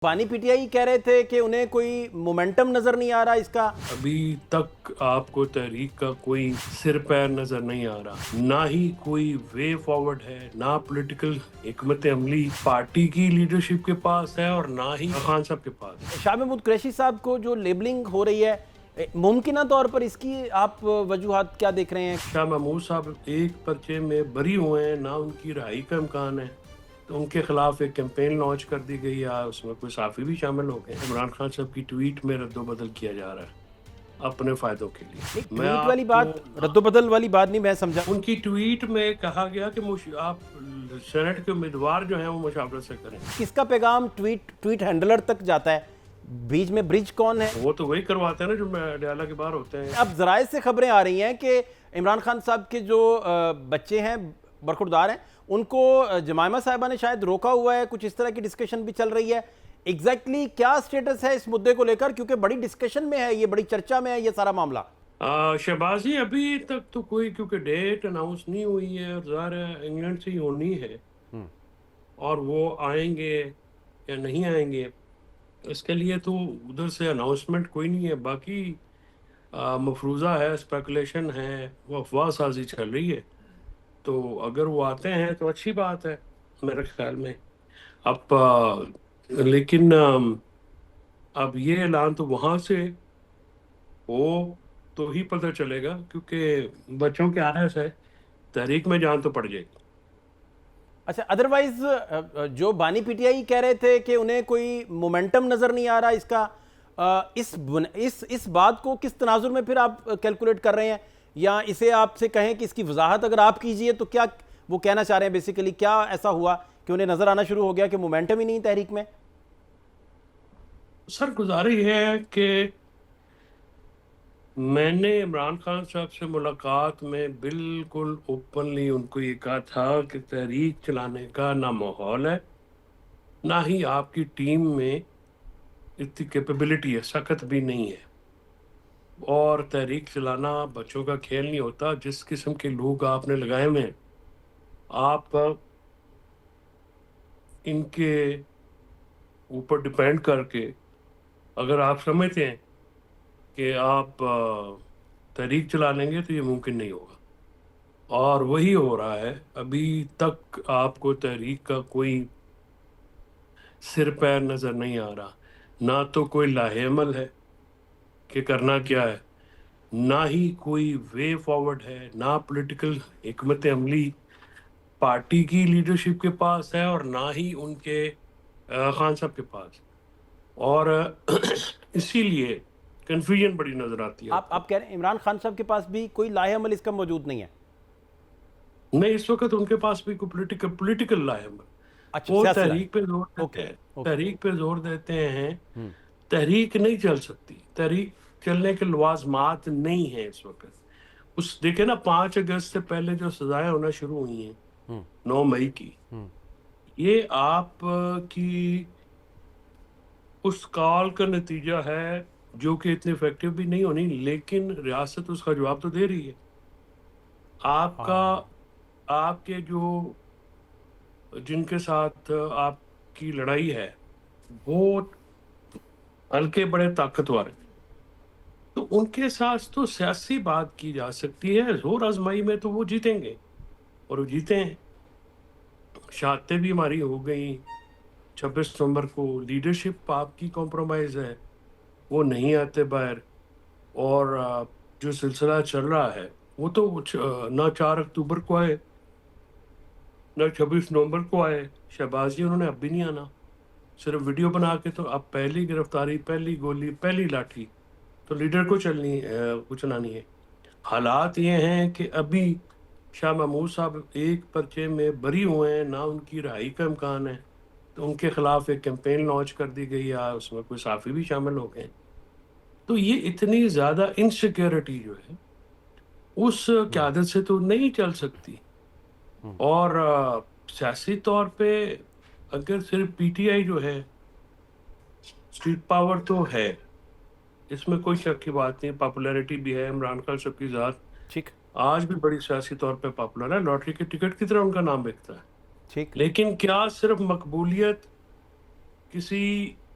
بانی P T I کہہ رہے تھے کہ انہیں کوئی مومنٹم نظر نہیں آ رہا اس کا. ابھی تک آپ کو تحریک کا کوئی سر پیر نظر نہیں آ رہا، نہ ہی کوئی وے فارورڈ ہے، نہ پولیٹیکل حکمت عملی پارٹی کی لیڈرشپ کے پاس ہے اور نہ ہی خان صاحب کے پاس. شاہ محمود قریشی صاحب کو جو لیبلنگ ہو رہی ہے ممکنہ طور پر اس کی آپ وجوہات کیا دیکھ رہے ہیں؟ شاہ محمود صاحب ایک پرچے میں بری ہوئے ہیں، نہ ان کی رہائی کا امکان ہے، تو ان کے خلاف ایک کیمپین لانچ کر دی گئی ہے، اس میں کوئی صحافی بھی شامل ہو گئے. عمران خان صاحب کی ٹویٹ میں رد و بدل کیا جا رہا ہے اپنے فائدوں کے لیے. میں ٹویٹ والی آپ کو بات رد و بدل والی بات نہیں، میں سمجھا ان کی ٹویٹ میں کہا گیا کہ آپ سینٹ کے امیدوار جو ہیں وہ مشاورت سے کریں. کس کا پیغام ٹویٹ ہینڈلر تک جاتا ہے؟ بیچ میں برج کون ہے؟ وہ تو وہی کرواتے ہیں نا جو ڈیالہ کے باہر ہوتے ہیں. اب ذرائع سے خبریں آ رہی ہیں کہ عمران خان صاحب کے جو بچے ہیں برخوردار ہیں ان کو جمائمہ صاحبہ نے شاید روکا ہوا ہے، کچھ اس طرح کی ڈسکشن بھی چل رہی ہے. ایگزیکٹلی کیا سٹیٹس ہے اس مدعے کو لے کر، کیونکہ بڑی ڈسکشن میں ہے، یہ بڑی چرچا میں ہے یہ سارا معاملہ؟ شہبازی ابھی تک تو کوئی کیونکہ ڈیٹ اناؤنس نہیں ہوئی ہے اور ظاہر ہے انگلینڈ سے ہی ہونی ہے اور وہ آئیں گے یا نہیں آئیں گے اس کے لیے تو ادھر سے اناؤنسمنٹ کوئی نہیں ہے. باقی مفروضہ ہے، اسپیکولیشن ہے، وہ افواہ سازی چل رہی ہے، تو اگر وہ آتے ہیں تو اچھی بات ہے میرے خیال میں. اب لیکن اب یہ اعلان تو وہاں سے ہو تو ہی پتہ چلے گا، کیونکہ بچوں کے آنے سے تحریک میں جان تو پڑ جائے گی. اچھا، ادروائز جو بانی پی ٹی آئی کہہ رہے تھے کہ انہیں کوئی مومنٹم نظر نہیں آ رہا اس کا، اس بات کو کس تناظر میں پھر آپ کیلکولیٹ کر رہے ہیں، یا اسے آپ سے کہیں کہ اس کی وضاحت اگر آپ کیجئے تو کیا وہ کہنا چاہ رہے ہیں؟ بیسیکلی کیا ایسا ہوا کہ انہیں نظر آنا شروع ہو گیا کہ مومنٹم ہی نہیں تحریک میں؟ سر گزارش ہے کہ میں نے عمران خان صاحب سے ملاقات میں بالکل اوپنلی ان کو یہ کہا تھا کہ تحریک چلانے کا نہ ماحول ہے، نہ ہی آپ کی ٹیم میں اتنی کیپیبلٹی ہے، سخت بھی نہیں ہے، اور تحریک چلانا بچوں کا کھیل نہیں ہوتا. جس قسم کے لوگ آپ نے لگائے ہوئے ہیں، آپ ان کے اوپر ڈیپینڈ کر کے اگر آپ سمجھتے ہیں کہ آپ تحریک چلا لیں گے تو یہ ممکن نہیں ہوگا، اور وہی ہو رہا ہے. ابھی تک آپ کو تحریک کا کوئی سر پیر نظر نہیں آ رہا، نہ تو کوئی لاہ عمل ہے کہ کرنا کیا ہے، نہ ہی کوئی وے فارورڈ ہے، نہ پولیٹیکل حکمت عملی پارٹی کی لیڈرشپ کے پاس ہے اور نہ ہی ان کے خان صاحب کے پاس. اور اسی لیے کنفیوژن بڑی نظر آتی ہے. آپ کہہ رہے ہیں عمران خان صاحب کے پاس بھی کوئی لاہ عمل اس کا موجود نہیں ہے؟ نہیں، اس وقت ان کے پاس بھی کوئی پولیٹیکل لا ہے. اچھا، وہ سیاسی تحریک پہ لائے. زور اوکے دیتے ہیں، اوکے. تحریک پہ زور دیتے ہیں. تحریک نہیں چل سکتی، تحریک چلنے کے لوازمات نہیں ہیں اس وقت. دیکھیں نا 5 اگست سے پہلے جو سزائیں ہونا شروع ہوئی ہیں 9 مئی کی، یہ آپ کی اس کال کا نتیجہ ہے جو کہ اتنی افیکٹو بھی نہیں ہونی، لیکن ریاست اس کا جواب تو دے رہی ہے. آپ کے جو جن کے ساتھ آپ کی لڑائی ہے وہ ہلکے بڑے طاقتور ہیں، تو ان کے ساتھ تو سیاسی بات کی جا سکتی ہے. زور آزمائی میں تو وہ جیتیں گے اور وہ جیتے ہیں. شہادتیں بھی ہماری ہو گئیں 26 نومبر کو. لیڈرشپ آپ کی کمپرومائز ہے، وہ نہیں آتے باہر، اور جو سلسلہ چل رہا ہے وہ تو نہ 4 اکتوبر کو آئے نہ 26 نومبر کو آئے. شہبازی انہوں نے اب بھی نہیں آنا، صرف ویڈیو بنا کے. تو اب پہلی گرفتاری، پہلی گولی، پہلی لاٹھی تو لیڈر کو چلانی ہے. حالات یہ ہیں کہ ابھی شاہ محمود صاحب ایک پرچے میں بری ہوئے ہیں، نہ ان کی رہائی کا امکان ہے، تو ان کے خلاف ایک کیمپین لانچ کر دی گئی ہے، اس میں کوئی صحافی بھی شامل ہو گئے. تو یہ اتنی زیادہ انسیکیورٹی جو ہے اس قیادت سے تو نہیں چل سکتی. اور سیاسی طور پہ اگر صرف پی ٹی آئی جو ہے اسٹریٹ پاور تو ہے، اس میں کوئی شک کی بات نہیں. پاپولیرٹی بھی ہے، عمران خان صاحب کی ذات ٹھیک آج بھی بڑی سیاسی طور پہ پاپولر ہے، لاٹری کی ٹکٹ کی طرح ان کا نام بکتا ہے. ٹھیک. لیکن کیا صرف مقبولیت کسی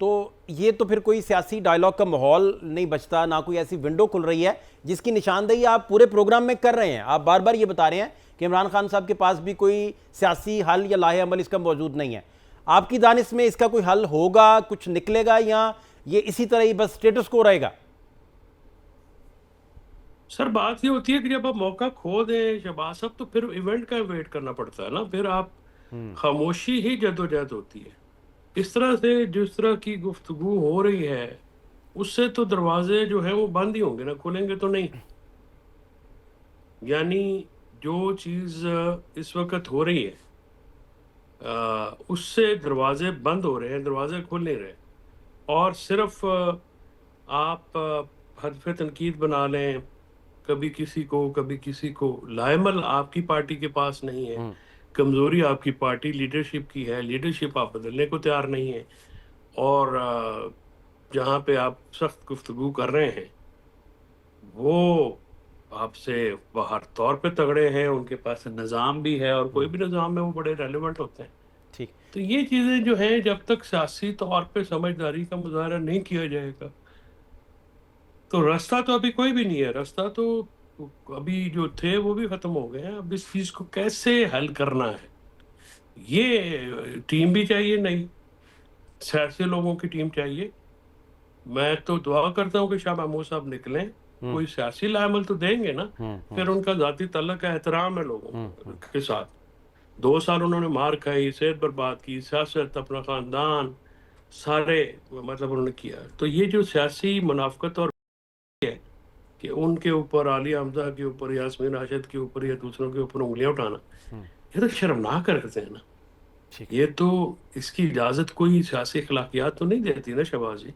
تو یہ تو پھر کوئی سیاسی ڈائلاگ کا ماحول نہیں بچتا، نہ کوئی ایسی ونڈو کھل رہی ہے جس کی نشاندہی آپ پورے پروگرام میں کر رہے ہیں. آپ بار بار یہ بتا رہے ہیں کہ عمران خان صاحب کے پاس بھی کوئی سیاسی حل یا لاہ عمل اس کا موجود نہیں ہے. آپ کی دانش میں اس کا کوئی حل ہوگا، کچھ نکلے گا، یا یہ اسی طرح ہی بس اسٹیٹس کو رہے گا؟ سر بات یہ ہوتی ہے کہ جب آپ موقع کھو دیں شہباز صاحب تو پھر ایونٹ کا ویٹ کرنا پڑتا ہے نا، پھر آپ خاموشی ہی جدوجہد ہوتی ہے. اس طرح سے جس طرح کی گفتگو ہو رہی ہے اس سے تو دروازے جو ہیں وہ بند ہی ہوں گے نا، کھلیں گے تو نہیں. یعنی جو چیز اس وقت ہو رہی ہے اس سے دروازے بند ہو رہے ہیں، دروازے کھل نہیں رہے. اور صرف آپ حذف تنقید بنا لیں، کبھی کسی کو کبھی کسی کو، لائمل آپ کی پارٹی کے پاس نہیں ہے، کمزوری آپ کی پارٹی لیڈرشپ کی ہے، لیڈرشپ آپ بدلنے کو تیار نہیں ہے. اور جہاں پہ آپ سخت گفتگو کر رہے ہیں وہ آپ سے باہر طور پہ تگڑے ہیں، ان کے پاس نظام بھی ہے، اور کوئی بھی نظام میں وہ بڑے ریلیونٹ ہوتے ہیں. ٹھیک. تو یہ چیزیں جو ہیں جب تک سیاسی طور پہ سمجھداری کا مظاہرہ نہیں کیا جائے گا تو راستہ تو ابھی کوئی بھی نہیں ہے. راستہ تو ابھی جو تھے وہ بھی ختم ہو گئے ہیں. اب اس چیز کو کیسے حل کرنا ہے، یہ ٹیم بھی چاہیے، نہیں سیاسی لوگوں کی ٹیم چاہیے. میں تو دعا کرتا ہوں کہ شاہ محمود صاحب نکلیں، کوئی سیاسی لائمل تو دیں گے نا. پھر ان کا ذاتی تعلق ہے، احترام ہے لوگوں کے ساتھ. 2 سال انہوں نے مار کھائی، صحت برباد کی، سیاست، اپنا خاندان، سارے مطلب انہوں نے کیا. تو یہ جو سیاسی منافقت اور ہے کہ ان کے اوپر، عالیہ حمزہ کے اوپر، یاسمین راشد کے اوپر یا دوسروں کے اوپر انگلیاں اٹھانا، یہ تو شرمناک کرتے ہیں نا. یہ تو اس کی اجازت کوئی سیاسی اخلاقیات تو نہیں دیتی نا شہباز جی.